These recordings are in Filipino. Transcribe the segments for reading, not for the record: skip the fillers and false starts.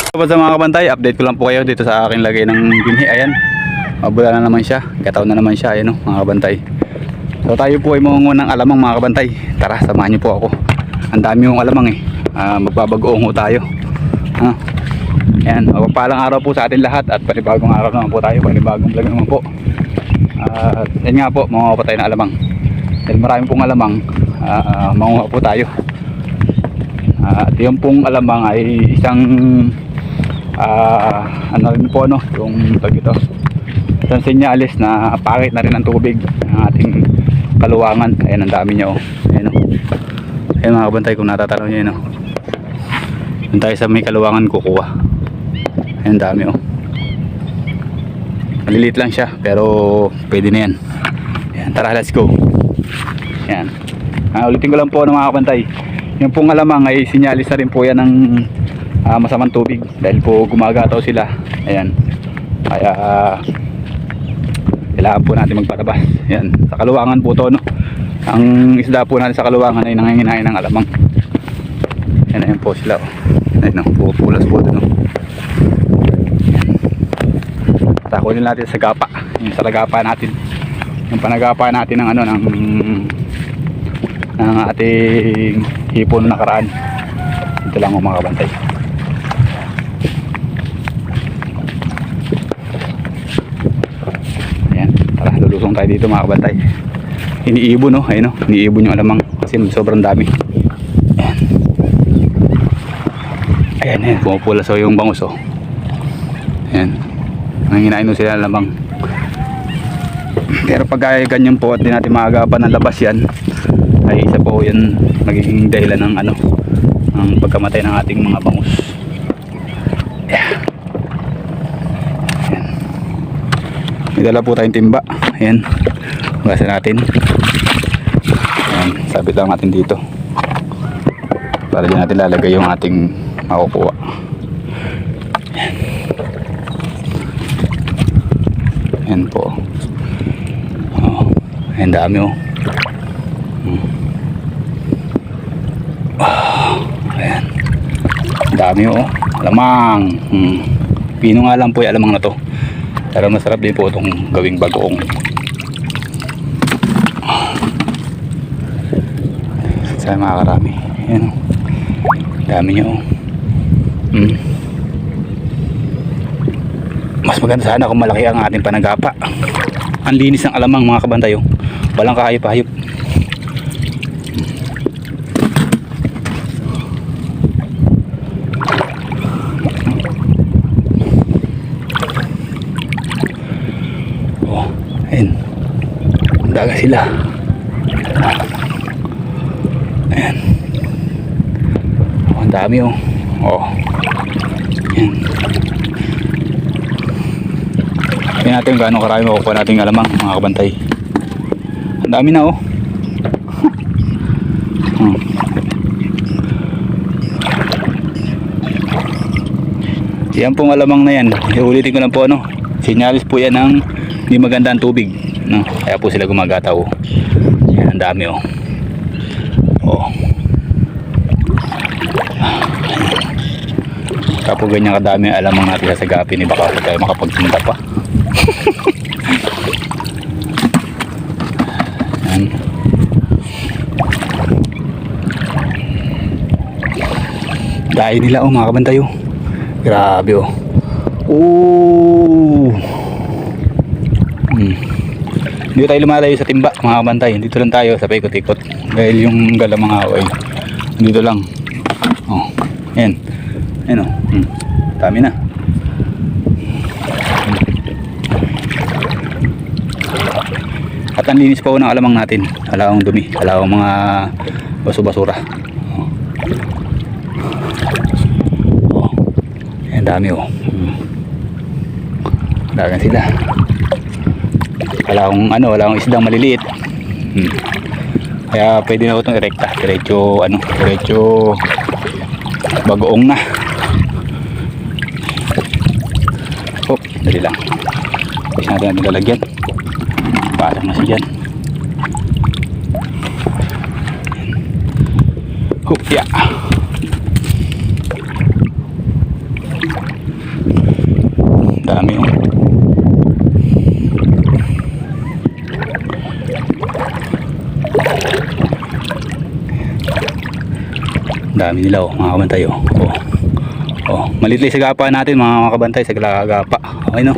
So sa mga kabantay, update ko lang po kayo dito sa aking lagay ng binhi. Ayan, mabula na naman siya, gataw na naman siya. Ayan o mga kabantay. So tayo po ay mangunguha ng alamang mga kabantay. Tara, samahan niyo po ako. Ang dami yung alamang eh. Magbabagoong ho tayo. Ayan, mapagpalang araw po sa atin lahat. At panibagong araw naman po tayo, panibagong vlog naman po. Yan nga po, mangunguha po tayo ng alamang. Dahil marami pong alamang, mangunguha po tayo. At yung pong alamang ay isang ano rin po, no, yung tag ito, isang senyalis na pangit na rin ang tubig ng ating kaluwangan. Ayan, ang dami niya oh. Ayan, oh. Ayan mga kabantay, kung natatanaw niyo yun oh. Doon tayo sa may kaluwangan kukuha. Ayan, dami oh. Maliliit lang siya pero pwede na yan. Ayan, tara, let's go. Ayan, ulitin ko lang po ng mga kabantay, yung pong alamang ay sinyalis na rin po yan ng masamang tubig dahil po gumagataw sila. Ayan, kaya kailangan po natin magpatabas. Ayan, sa kaluwangan po to, no? Ang isda po natin sa kaluwangan ay nanginginain ng alamang. Ayan, ayan po sila oh. Ayan, pupulas po doon oh. Takunin natin sa gapa, yung sa lagapa natin, yung panagapa natin ng ano, ng ating hipon na nakaraan. Ito lang ang mga kabantay. Ayan, tara, lulusong tayo dito mga kabantay. Iniibon no, ayun no, iniibon yung alamang kasi sobrang dami. Ayan, ayan, ayan, pumupula so yung bangus oh. Ayan, nanginain no sila alamang. Pero pag ganyan po at di natin maagapan ng labas yan, ay isa po yan magiging dahilan ng ano, ang pagkamatay ng ating mga bangus. Yeah. Ayan. May dala po tayong timba. Ayan, hugasan natin. Ayan, sabit lang natin dito para dyan natin lalagay yung ating makukuha. Ayan. Ayan po oh. Ayan, dami oh. Ayan, dami oh, alamang. Pino nga lang po yung alamang na to, pero masarap din po itong gawing bagoong. Sana makakarami. Ayan oh, dami nyo oh. Mas maganda sana kung malaki ang ating panagapa. Ang linis ng alamang mga kabantay oh. Walang kahayop-hayop. Ayan, daga sila. Ayan, ang dami oh. Oh, ayan. Tingnan natin gaano karami makukuha natin alamang mga kabantay. Ang dami na oh. Yan pong alamang na yan, iulitin ko lang po ano, sinyalis po yan ng hindi maganda ang tubig, no? Kaya po sila gumagataw. Yan, ang dami oh. Oh. Kapag ganyan kadami alamang natin sasagapin, baka po tayo makapagpunta pa. Yan. Dahil nila oh mga kabantay oh. Grabe oh. Ooh. Hindi tayo lumalayo sa timba mga kabantay. Dito lang tayo sa paikot-ikot dahil yung galamang away dito lang oh. Ayan, ayan oh. Dami na. At ang linis pa po ng alamang natin. Wala akong dumi, wala akong mga baso-basura oh. Oh. Ayan, dami oh. Dagan sila. Wala akong ano, wala akong isdang maliliit. Kaya pwede na itong irekta. Diretso ano, diretso bagoong na. Oh, dali lang. Kasi natin lalagyan. Pasok na siya dyan. Hupya. Dami nila oh, mga kabantay oh. Oh, maliit lang sa gapa natin mga kabantay sa gapa. Okay no.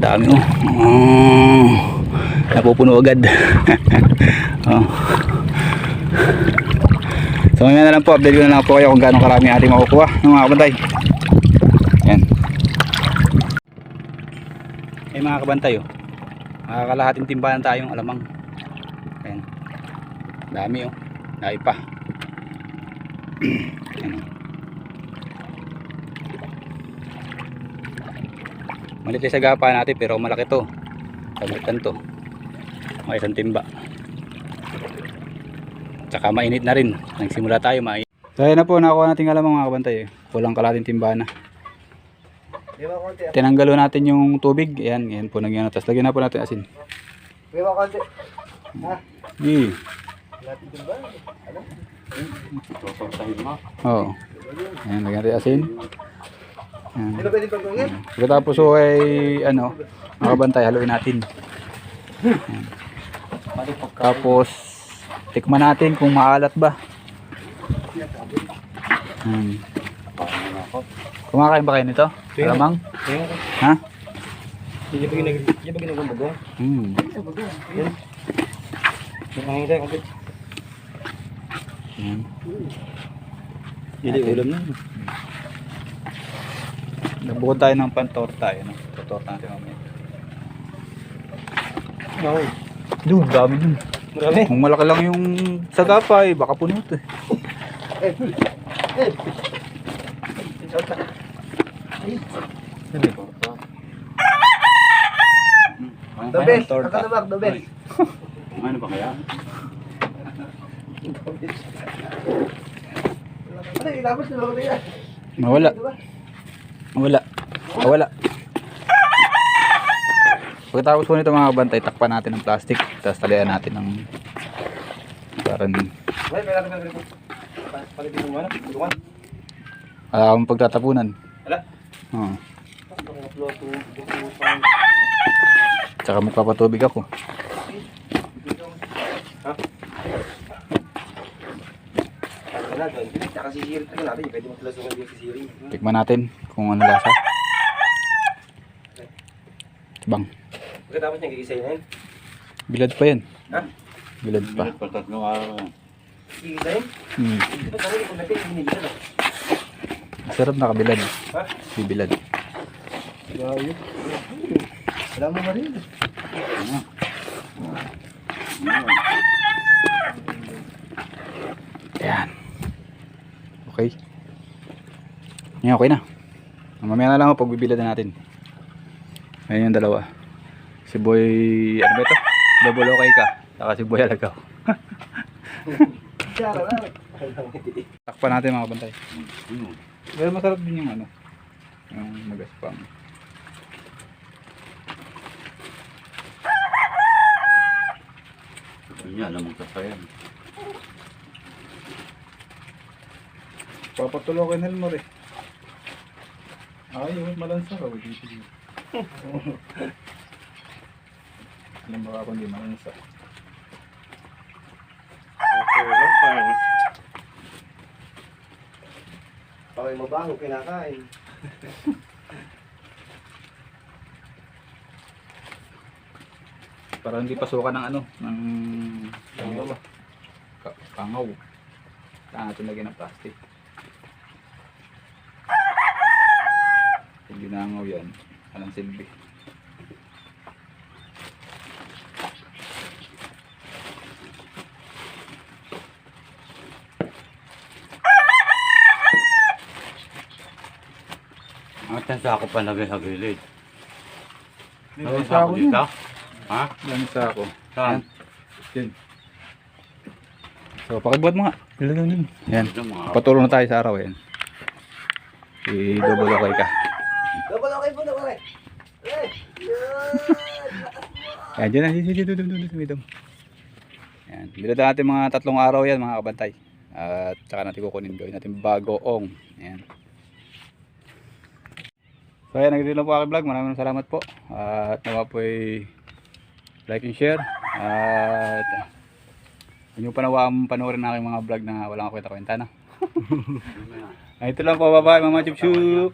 Dami oh. Oh. Napupuno agad. Oh. So ngayon na lang po, update ko na lang po kayo kung gaano karami ating makukuha ng mga kabantay. Yan. Eh mga kabantay oh. Makakalahating timbahan tayong alamang. Ayan. Dami oh. Dami pa. Ayan. Malit sa gapa natin pero malaki to. Pagmitan to. May isang timba. Tsaka mainit na rin. Nagsimula tayo mainit. So ayan na po, nakuha natin alamang mga kabantay eh. Kulang kalahating timba na. Tinanggalo natin yung tubig. Ayan, ayan po nagyan. Tapos lagyan na po natin asin. Beba konti. Ha? Eh. Lahat din ba? Ano? Oo. Ayan, lagyan natin asin. Ayan. Hindi na pwede pagkungin? Pagkatapos so ay ano, mga kabantay, haluin natin. Ayan. Tapos tikman natin kung maalat ba. Kumakain ba kayo nito? Alamang? Ha? Hindi ba ginagambagong? Yan. Nakangin tayo kapit. Hindi ulam na. Nabukod tayo ng pantorta. Ano? Torta natin mamaya. Ngayon. Doon, dami dun. Marami. Kung malaki lang yung sagapa eh, baka puno ito eh. The best. Nakatabak, the best. Ano ba kaya? Ano, ilabas na lang yan. Mawala. Mawala. Mawala. Pagkatapos po nito mga bantay, takpan natin ng plastic. Tapos talian natin ng parang Ay, kaya natin ganito. Palitin mo na, tulungan. akong pagtatapunan. Hala? Oo. Tsaka magpapatubig ako. Ha? Wala, gawin. Tsaka sisirit ka natin. Pwede mo tulasukan din sisirit. Tikman natin kung ano lasa. Bang. Pagkatapos niya, gigisayin na yun. Bilad pa yan. Ha? Bilad pa. Gigisayin? Ito pa rin, kung natin, hinigisa na. Sarap nakabilad. Ha? Bibilad. Grabe. Wala mo ba rin? Ayan. Okay. Yan, okay na. Mamaya na lang ako pagbibilad na natin. Ayan yung dalawa. Si Boy, ano ba ito? Double okay ka. Saka si Boy Alagaw. Tsara na. Takpan natin mga bantay. Pero masarap din yung ano. Yung magaspang. Yan, alam mo kasayan. Papatulokin Helmor eh. Ay, malansa ka. Alam ba ako hindi malansa. Paway mabaho, kinakain. Para hindi pasukan ng ano, ng pangaw. Saan natin lagyan ng plastic. Hindi nangaw yan. Anong silbi? Ang sa ako palagay sa gilid. Dami Sa ako dito? Ha? Dami sa ako. Saan? Yan. So, pakibuhat mo nga. Ilan yun? Yan. Ito mga Patulong na tayo sa araw yan. I-double okay ka. Double okay po na pare. Yan, dyan na. Dito. Yan. Bilad natin mga 3 araw yan mga kabantay. At saka natin kukunin. Gawin natin bagoong. Yan. So ayan, nagdito lang po aking vlog. Maraming salamat po. At nawa po ay like and share. At huwag nyo pa nawa panoorin na aking mga vlog na walang kwenta-kwenta na. Ito lang po, bye-bye, Mama Chup Chup.